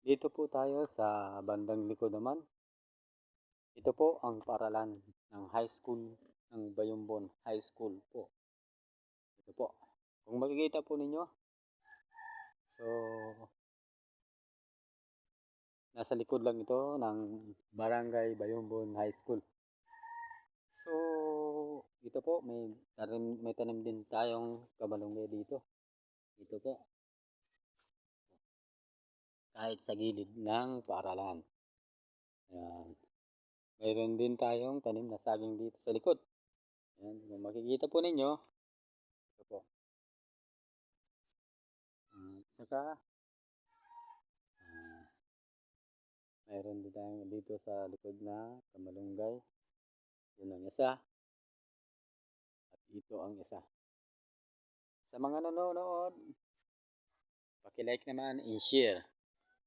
Dito po tayo sa bandang likod naman. Ito po ang paaralan ng high school ng Bayumbon High School po. Ito po. Kung makikita po ninyo, so nasa likod lang ito ng Barangay Bayumbon High School. So ito po may tanim din tayong kamalunggay dito. Ito po. Kahit sa gilid ng paaralan. Ayan. Mayroon din tayong tanim na saging dito sa likod. Ayan. Kung makikita po ninyo, ito po. Saka, mayroon din tayong dito sa likod na kamalunggay. Yun ang isa. At ito ang isa. Sa mga nanonood, paki-like naman and share.